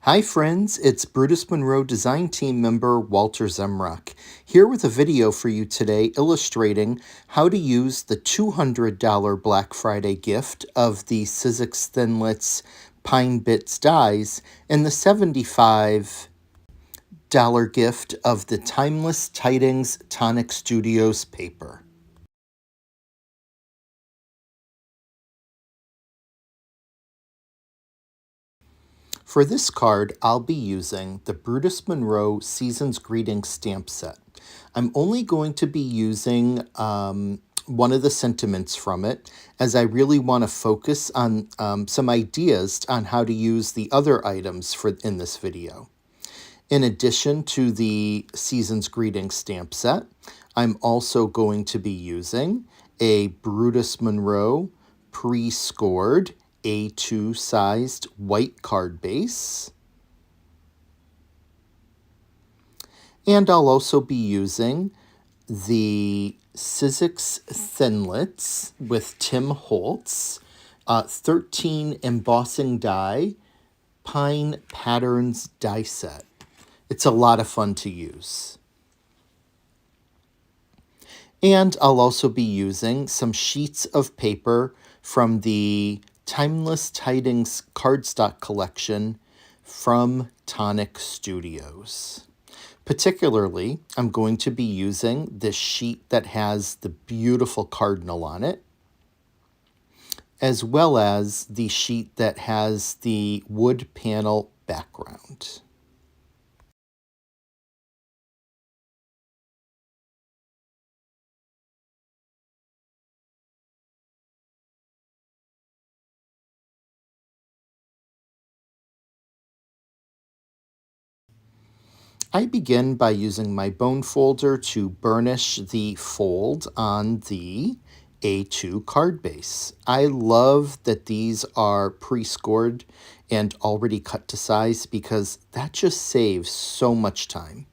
Hi friends, it's Brutus Monroe design team member Walter Zemrock here with a video for you today illustrating how to use the $200 Black Friday gift of the Sizzix Thinlits Pine Bits dies and the $75 gift of the Timeless Tidings Tonic Studios paper. For this card, I'll be using the Brutus Monroe Season's Greetings stamp set. I'm only going to be using one of the sentiments from it, as I really want to focus on some ideas on how to use the other items in this video. In addition to the Season's Greetings stamp set, I'm also going to be using a Brutus Monroe pre-scored A2 sized white card base. And I'll also be using the Sizzix Thinlits with Tim Holtz 13 embossing die Pine Patterns die set. It's a lot of fun to use. And I'll also be using some sheets of paper from the Timeless Tidings cardstock collection from Tonic Studios. Particularly, I'm going to be using this sheet that has the beautiful cardinal on it, as well as the sheet that has the wood panel background. I begin by using my bone folder to burnish the fold on the A2 card base. I love that these are pre-scored and already cut to size because that just saves so much time.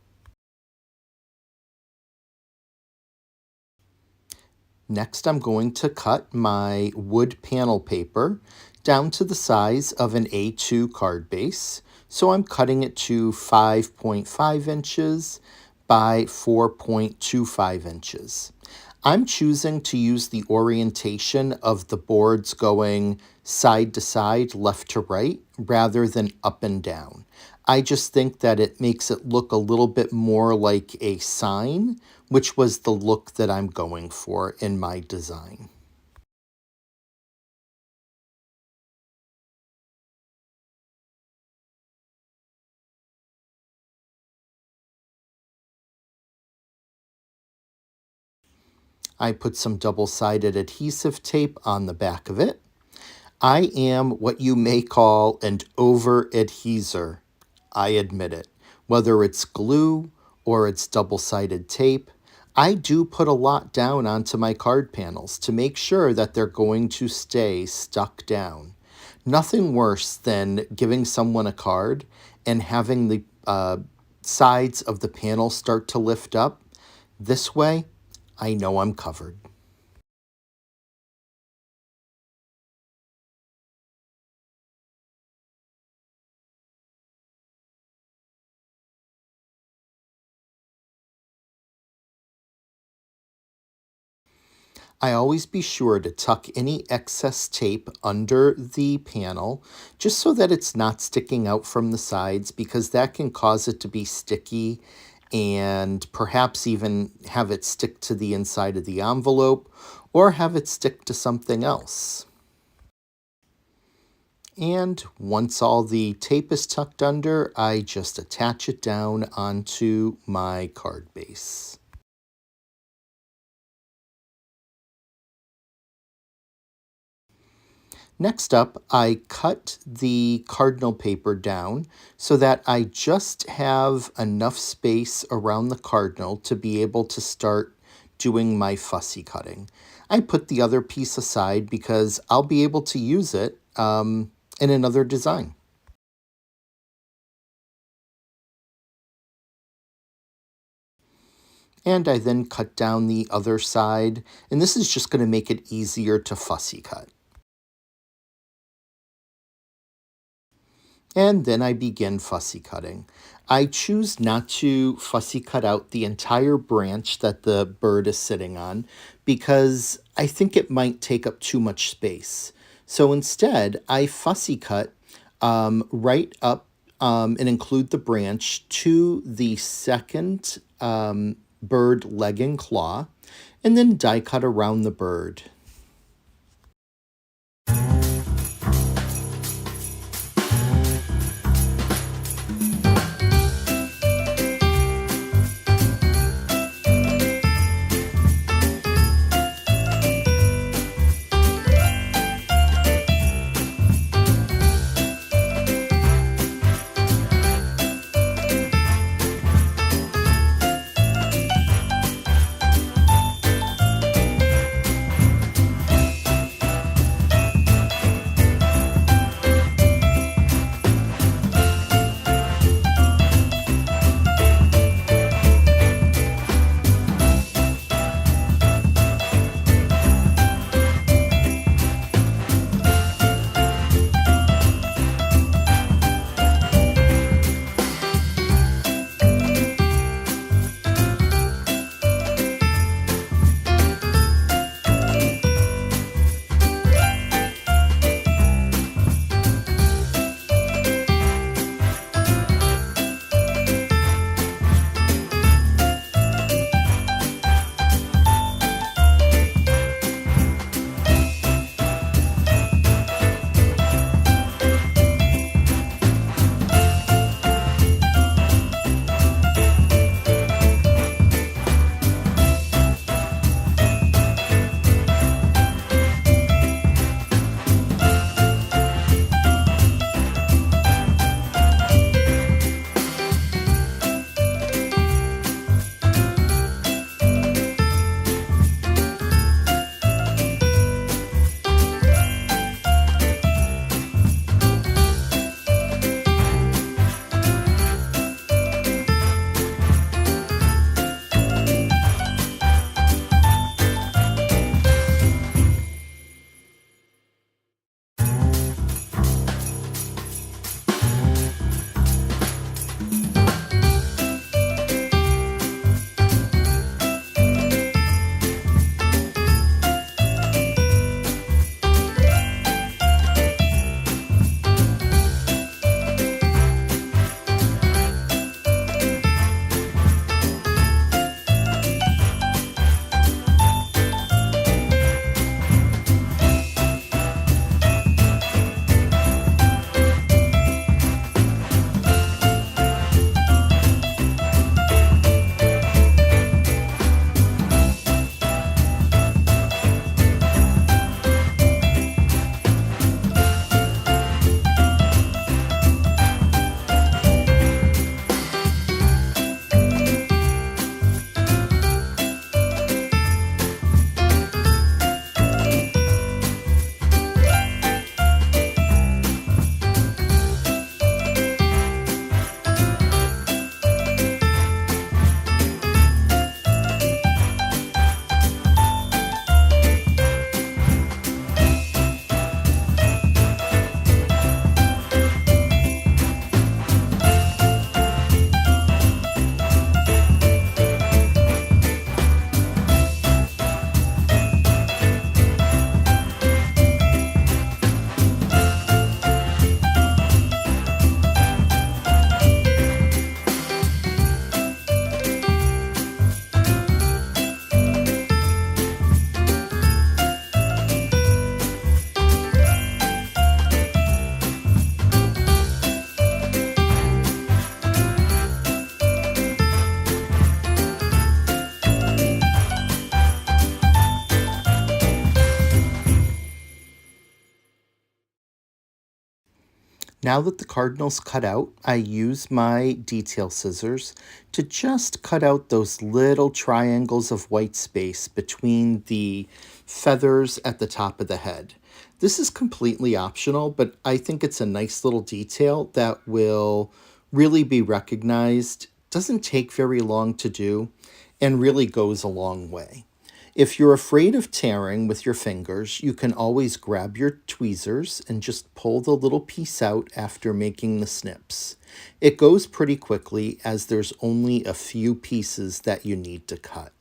Next, I'm going to cut my wood panel paper down to the size of an A2 card base. So I'm cutting it to 5.5 inches by 4.25 inches. I'm choosing to use the orientation of the boards going side to side, left to right, rather than up and down. I just think that it makes it look a little bit more like a sign, which was the look that I'm going for in my design. I put some double-sided adhesive tape on the back of it. I am what you may call an over-adheser. I admit it. Whether it's glue or it's double-sided tape, I do put a lot down onto my card panels to make sure that they're going to stay stuck down. Nothing worse than giving someone a card and having the sides of the panel start to lift up. This way, I know I'm covered. I always be sure to tuck any excess tape under the panel just so that it's not sticking out from the sides, because that can cause it to be sticky and perhaps even have it stick to the inside of the envelope or have it stick to something else. And once all the tape is tucked under, I just attach it down onto my card base. Next up, I cut the cardinal paper down so that I just have enough space around the cardinal to be able to start doing my fussy cutting. I put the other piece aside because I'll be able to use it in another design. And I then cut down the other side, and this is just going to make it easier to fussy cut. And then I begin fussy cutting. I choose not to fussy cut out the entire branch that the bird is sitting on because I think it might take up too much space. So instead, I fussy cut right up and include the branch to the second bird leg and claw, and then die cut around the bird. Now that the cardinal's cut out, I use my detail scissors to just cut out those little triangles of white space between the feathers at the top of the head. This is completely optional, but I think it's a nice little detail that will really be recognized, doesn't take very long to do, and really goes a long way. If you're afraid of tearing with your fingers, you can always grab your tweezers and just pull the little piece out after making the snips. It goes pretty quickly as there's only a few pieces that you need to cut.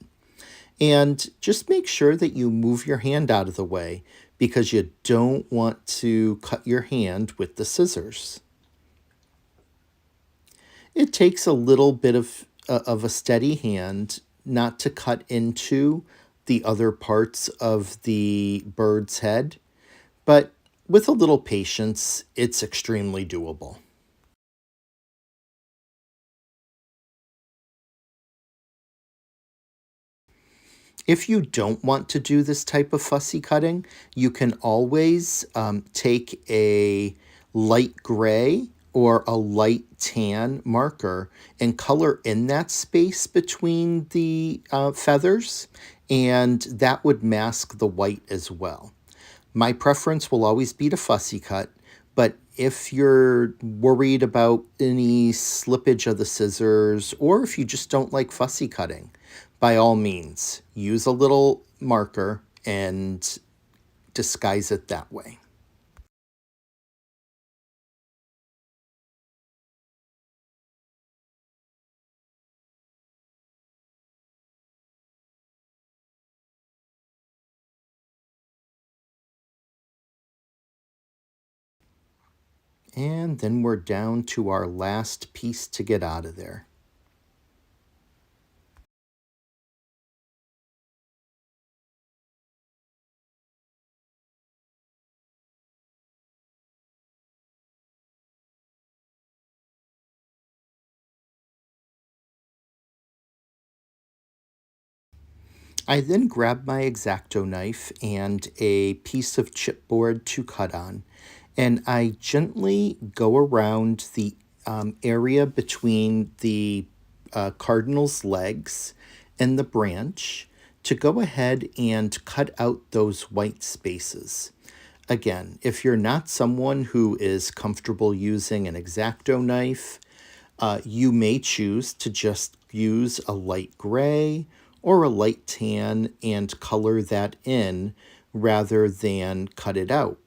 And just make sure that you move your hand out of the way because you don't want to cut your hand with the scissors. It takes a little bit of a steady hand not to cut into the other parts of the bird's head, but with a little patience, it's extremely doable. If you don't want to do this type of fussy cutting, you can always take a light gray or a light tan marker and color in that space between the feathers, and that would mask the white as well. My preference will always be to fussy cut, but if you're worried about any slippage of the scissors, or if you just don't like fussy cutting, by all means, use a little marker and disguise it that way. And then we're down to our last piece to get out of there. I then grab my X-Acto knife and a piece of chipboard to cut on, and I gently go around the area between the cardinal's legs and the branch to go ahead and cut out those white spaces. Again, if you're not someone who is comfortable using an X-Acto knife, you may choose to just use a light gray or a light tan and color that in rather than cut it out.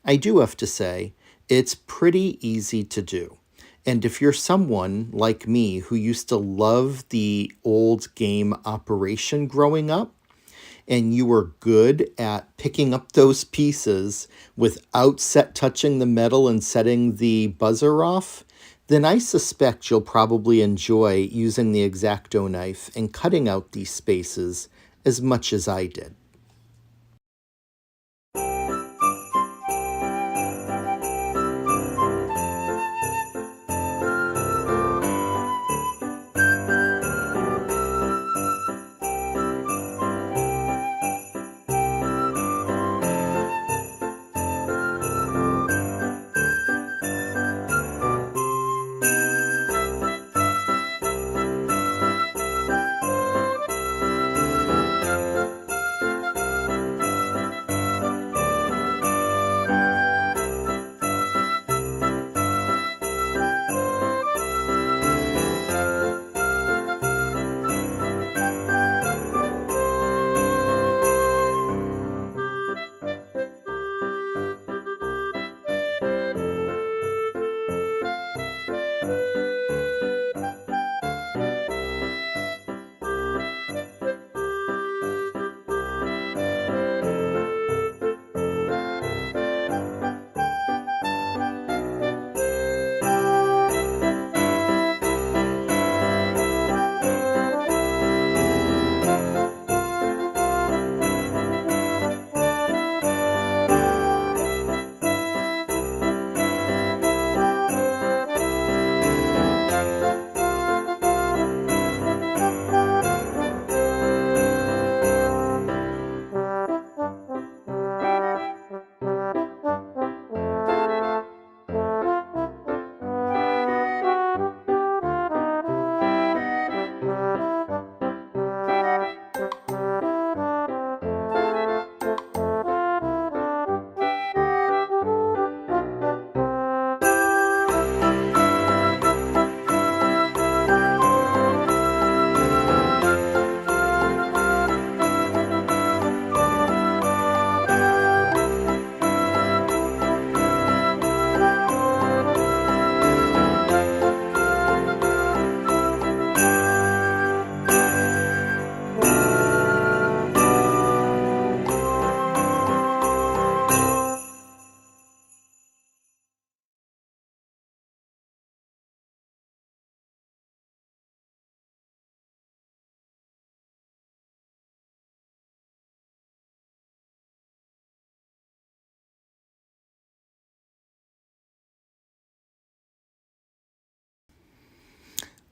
I do have to say, it's pretty easy to do. And if you're someone like me who used to love the old game Operation growing up, and you were good at picking up those pieces without touching the metal and setting the buzzer off, then I suspect you'll probably enjoy using the X-Acto knife and cutting out these spaces as much as I did.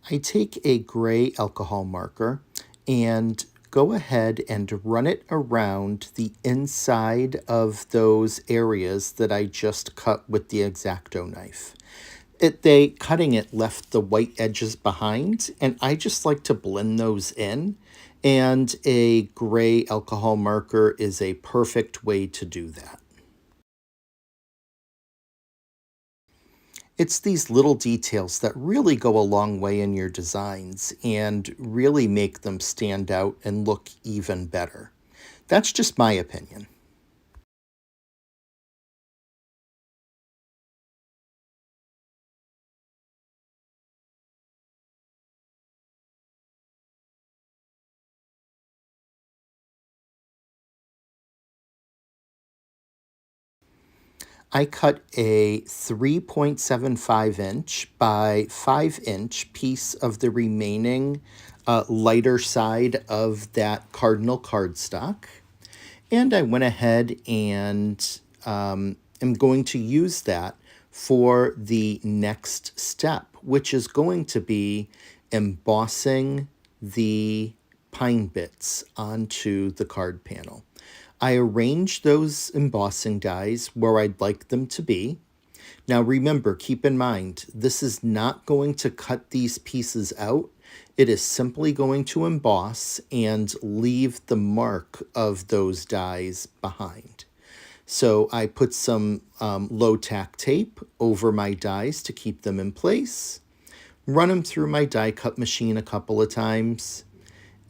I take a gray alcohol marker and go ahead and run it around the inside of those areas that I just cut with the X-Acto knife. Cutting it left the white edges behind, and I just like to blend those in, and a gray alcohol marker is a perfect way to do that. It's these little details that really go a long way in your designs and really make them stand out and look even better. That's just my opinion. I cut a 3.75 inch by 5 inch piece of the remaining lighter side of that cardinal cardstock. And I went ahead and am going to use that for the next step, which is going to be embossing the pine bits onto the card panel. I arranged those embossing dies where I'd like them to be. Now remember, keep in mind, this is not going to cut these pieces out. It is simply going to emboss and leave the mark of those dies behind. So I put some low tack tape over my dies to keep them in place, run them through my die cut machine a couple of times,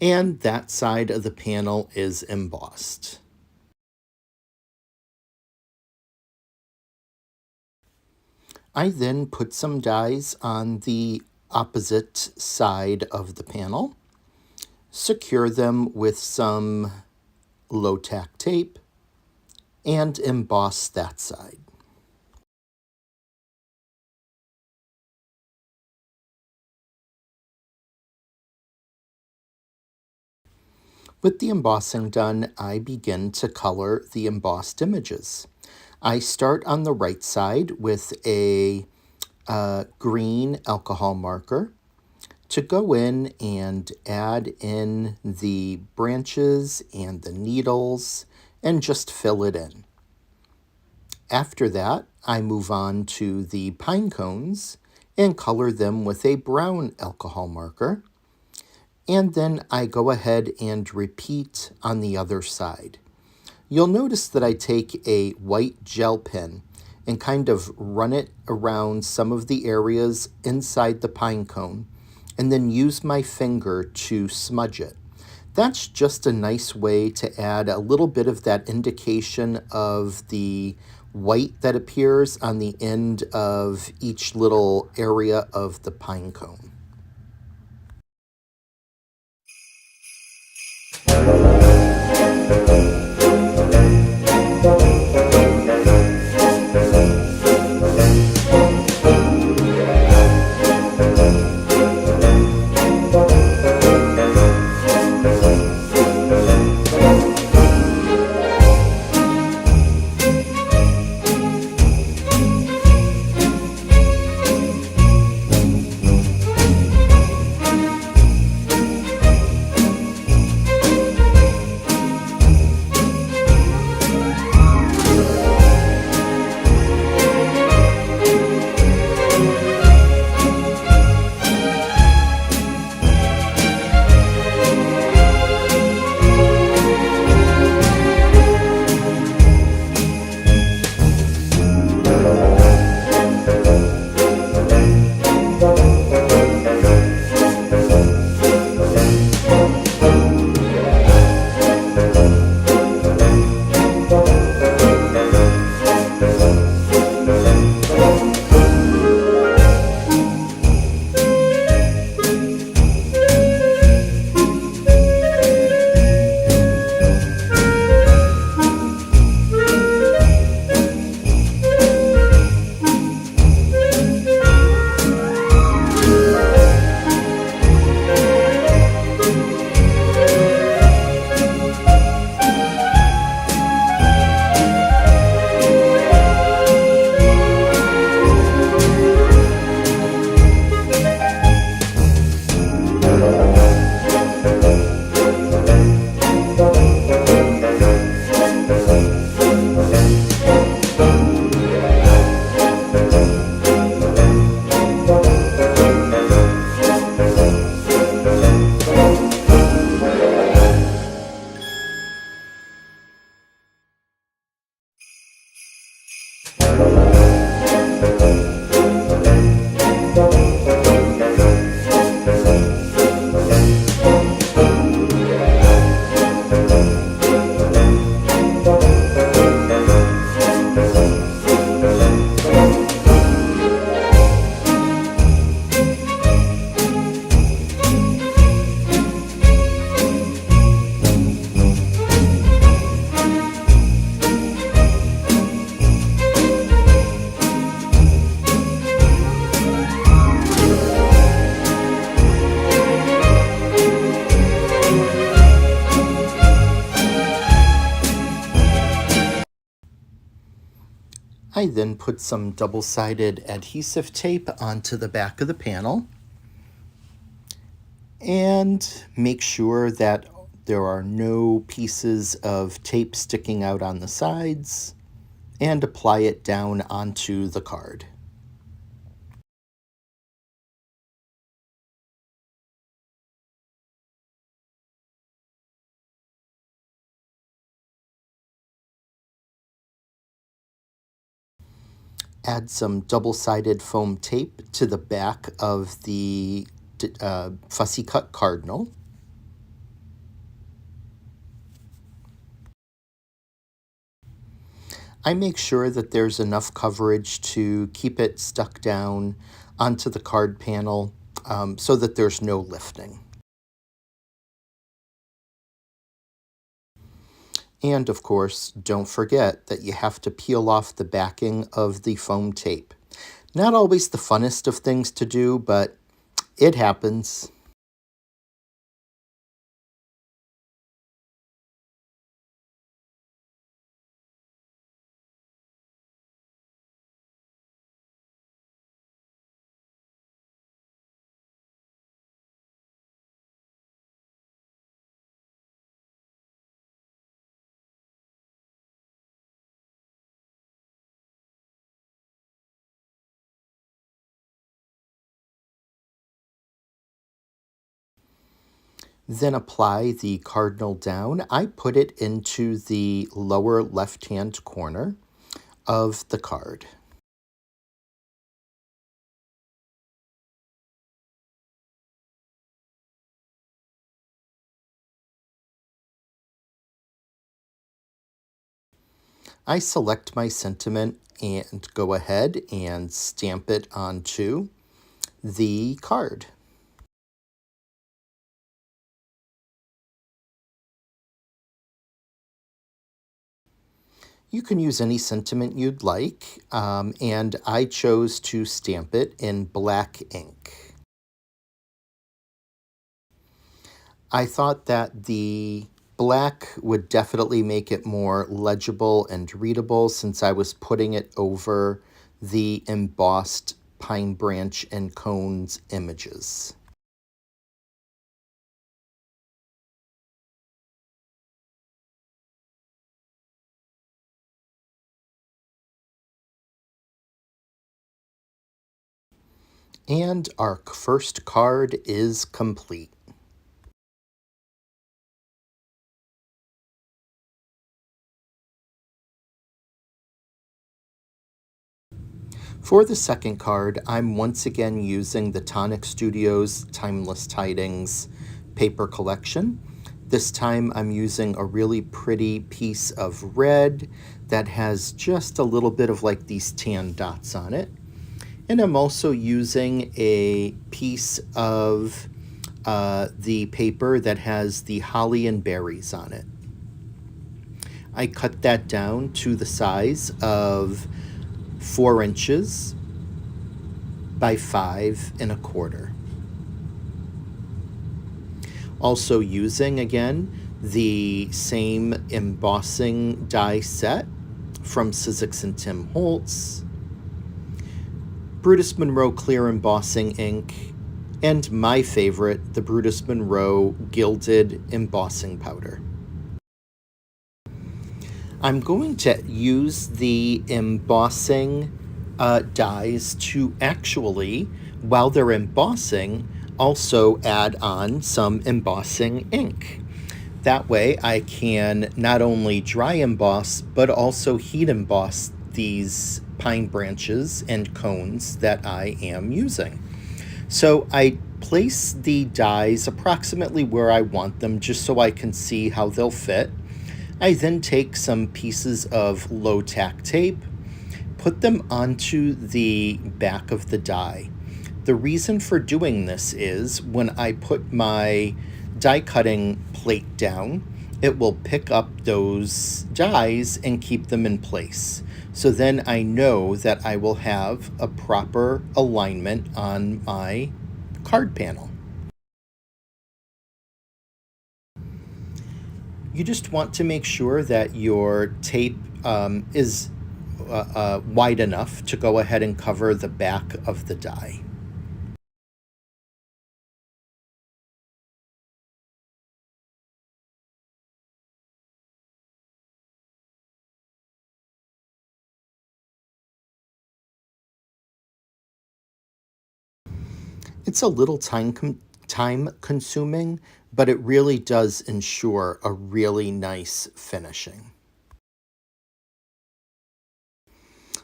and that side of the panel is embossed. I then put some dies on the opposite side of the panel, secure them with some low tack tape, and emboss that side. With the embossing done, I begin to color the embossed images. I start on the right side with a green alcohol marker to go in and add in the branches and the needles and just fill it in. After that, I move on to the pine cones and color them with a brown alcohol marker. And then I go ahead and repeat on the other side. You'll notice that I take a white gel pen and kind of run it around some of the areas inside the pine cone and then use my finger to smudge it. That's just a nice way to add a little bit of that indication of the white that appears on the end of each little area of the pine cone. I then put some double-sided adhesive tape onto the back of the panel and make sure that there are no pieces of tape sticking out on the sides, and apply it down onto the card. Add some double-sided foam tape to the back of the fussy cut cardinal. I make sure that there's enough coverage to keep it stuck down onto the card panel so that there's no lifting. And of course, don't forget that you have to peel off the backing of the foam tape. Not always the funnest of things to do, but it happens. Then apply the cardinal down. I put it into the lower left-hand corner of the card. I select my sentiment and go ahead and stamp it onto the card. You can use any sentiment you'd like, and I chose to stamp it in black ink. I thought that the black would definitely make it more legible and readable since I was putting it over the embossed pine branch and cones images. And our first card is complete. For the second card, I'm once again using the Tonic Studios Timeless Tidings paper collection. This time I'm using a really pretty piece of red that has just a little bit of like these tan dots on it. And I'm also using a piece of the paper that has the holly and berries on it. I cut that down to the size of 4 inches by 5 1/4. Also using, again, the same embossing die set from Sizzix and Tim Holtz, Brutus Monroe Clear Embossing Ink, and my favorite, the Brutus Monroe Gilded Embossing Powder. I'm going to use the embossing dies to actually, while they're embossing, also add on some embossing ink. That way I can not only dry emboss, but also heat emboss these pine branches and cones that I am using. So I place the dies approximately where I want them just so I can see how they'll fit. I then take some pieces of low tack tape, put them onto the back of the die. The reason for doing this is when I put my die cutting plate down, it will pick up those dies and keep them in place. So then I know that I will have a proper alignment on my card panel. You just want to make sure that your tape is wide enough to go ahead and cover the back of the die. It's a little time consuming, but it really does ensure a really nice finishing.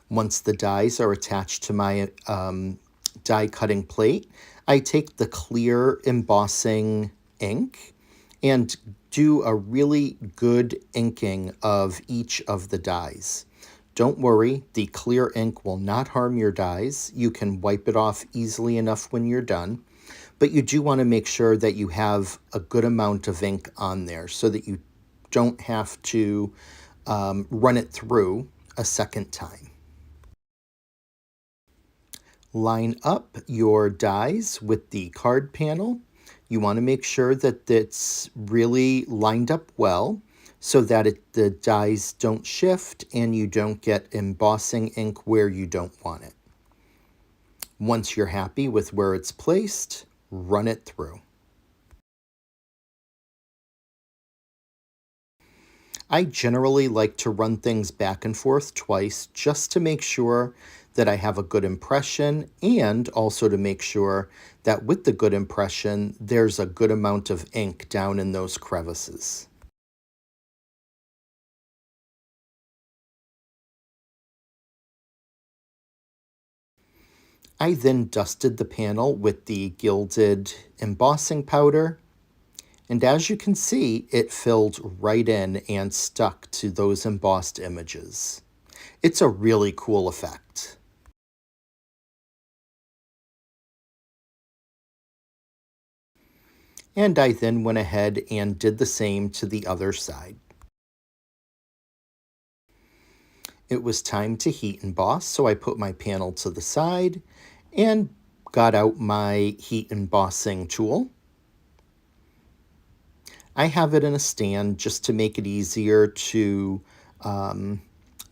Once the dies are attached to my die cutting plate, I take the clear embossing ink and do a really good inking of each of the dies. Don't worry, the clear ink will not harm your dies. You can wipe it off easily enough when you're done, but you do want to make sure that you have a good amount of ink on there so that you don't have to run it through a second time. Line up your dies with the card panel. You want to make sure that it's really lined up well so that the dies don't shift and you don't get embossing ink where you don't want it. Once you're happy with where it's placed, run it through. I generally like to run things back and forth twice just to make sure that I have a good impression and also to make sure that with the good impression, there's a good amount of ink down in those crevices. I then dusted the panel with the gilded embossing powder, and as you can see, it filled right in and stuck to those embossed images. It's a really cool effect. And I then went ahead and did the same to the other side. It was time to heat emboss, so I put my panel to the side and got out my heat embossing tool. I have it in a stand just to make it easier to um,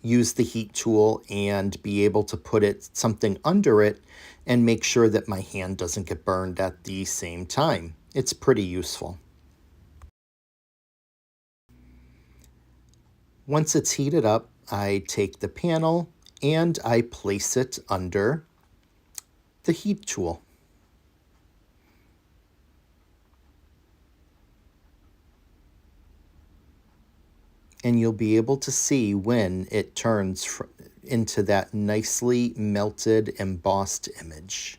use the heat tool and be able to put something under it and make sure that my hand doesn't get burned at the same time. It's pretty useful. Once it's heated up, I take the panel and I place it under the heat tool. And you'll be able to see when it turns into that nicely melted, embossed image.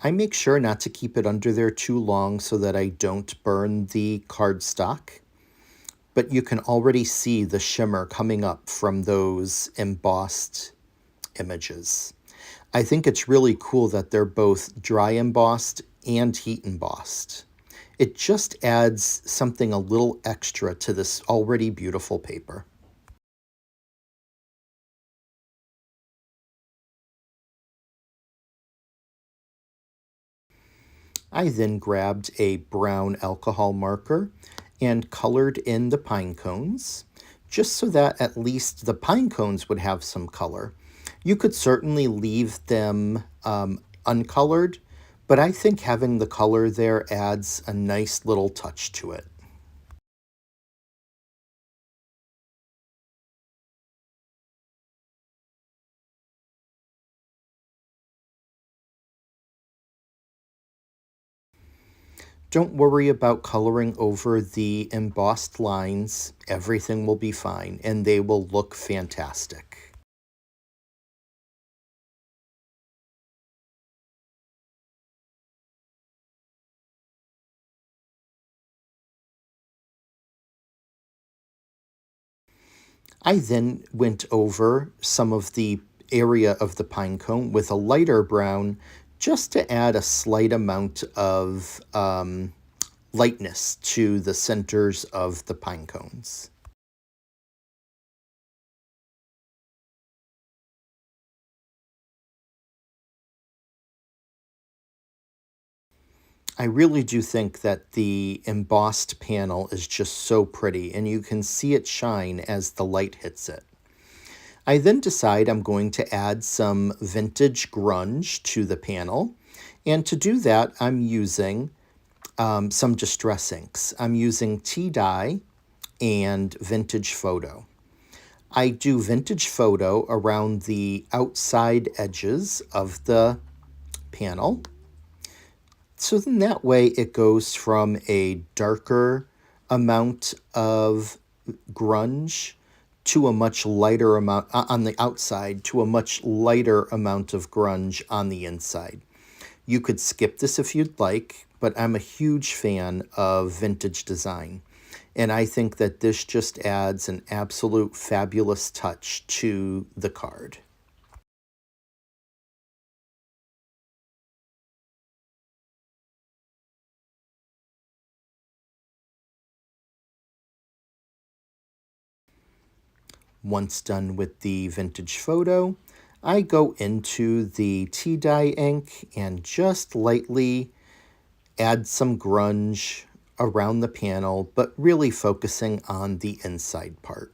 I make sure not to keep it under there too long so that I don't burn the cardstock, but you can already see the shimmer coming up from those embossed images. I think it's really cool that they're both dry embossed and heat embossed. It just adds something a little extra to this already beautiful paper. I then grabbed a brown alcohol marker and colored in the pine cones, just so that at least the pine cones would have some color. You could certainly leave them uncolored, but I think having the color there adds a nice little touch to it. Don't worry about coloring over the embossed lines. Everything will be fine, and they will look fantastic. I then went over some of the area of the pine cone with a lighter brown just to add a slight amount of lightness to the centers of the pine cones. I really do think that the embossed panel is just so pretty, and you can see it shine as the light hits it. I then decide I'm going to add some vintage grunge to the panel, and to do that, I'm using some distress inks. I'm using Tea-Dye and Vintage Photo. I do Vintage Photo around the outside edges of the panel. So then that way it goes from a darker amount of grunge to a much lighter amount on the outside to a much lighter amount of grunge on the inside. You could skip this if you'd like, but I'm a huge fan of vintage design. And I think that this just adds an absolute fabulous touch to the card. Once done with the vintage photo, I go into the Tea-Dye ink and just lightly add some grunge around the panel, but really focusing on the inside part.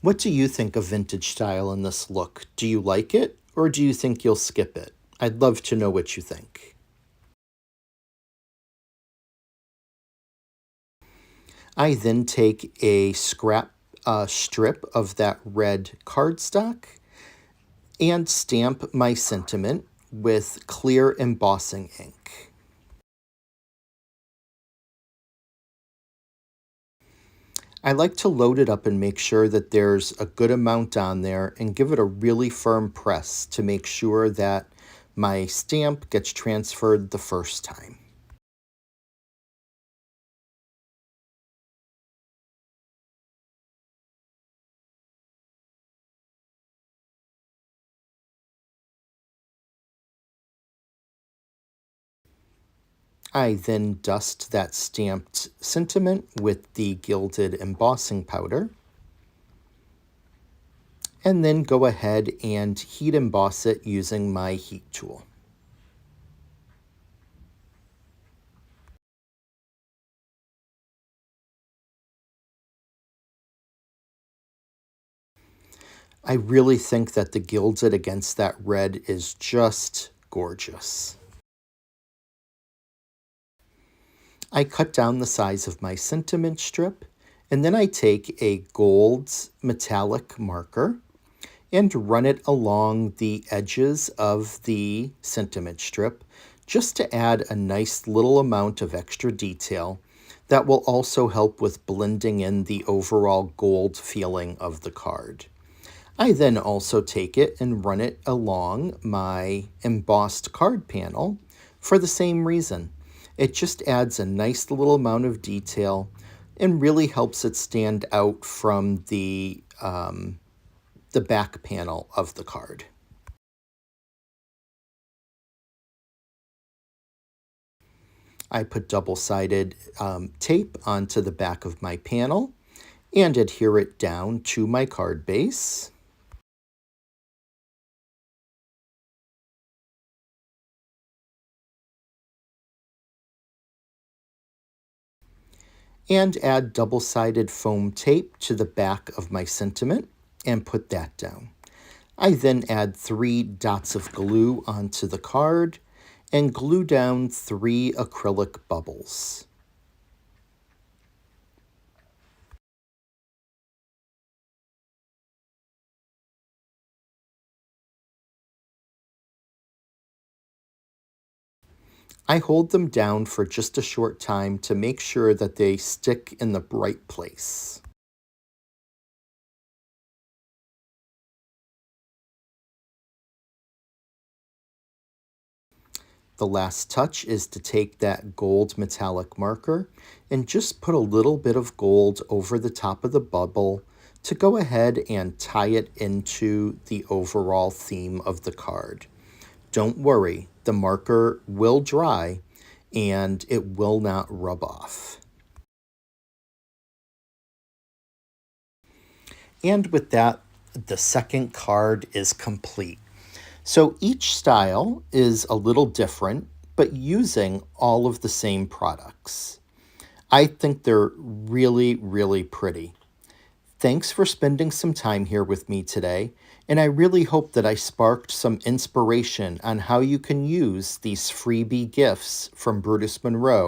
What do you think of vintage style in this look? Do you like it, or do you think you'll skip it? I'd love to know what you think. I then take a scrap strip of that red cardstock and stamp my sentiment with clear embossing ink. I like to load it up and make sure that there's a good amount on there and give it a really firm press to make sure that my stamp gets transferred the first time. I then dust that stamped sentiment with the gilded embossing powder, and then go ahead and heat emboss it using my heat tool. I really think that the gilded against that red is just gorgeous. I cut down the size of my sentiment strip, and then I take a gold metallic marker and run it along the edges of the sentiment strip just to add a nice little amount of extra detail that will also help with blending in the overall gold feeling of the card. I then also take it and run it along my embossed card panel for the same reason. It just adds a nice little amount of detail and really helps it stand out from the back panel of the card. I put double-sided tape onto the back of my panel and adhere it down to my card base. And add double-sided foam tape to the back of my sentiment and put that down. I then add 3 dots of glue onto the card and glue down 3 acrylic bubbles. I hold them down for just a short time to make sure that they stick in the right place. The last touch is to take that gold metallic marker and just put a little bit of gold over the top of the bubble to go ahead and tie it into the overall theme of the card. Don't worry, the marker will dry and it will not rub off. And with that, the second card is complete. So each style is a little different, but using all of the same products. I think they're really, really pretty. Thanks for spending some time here with me today, and I really hope that I sparked some inspiration on how you can use these freebie gifts from Brutus Monroe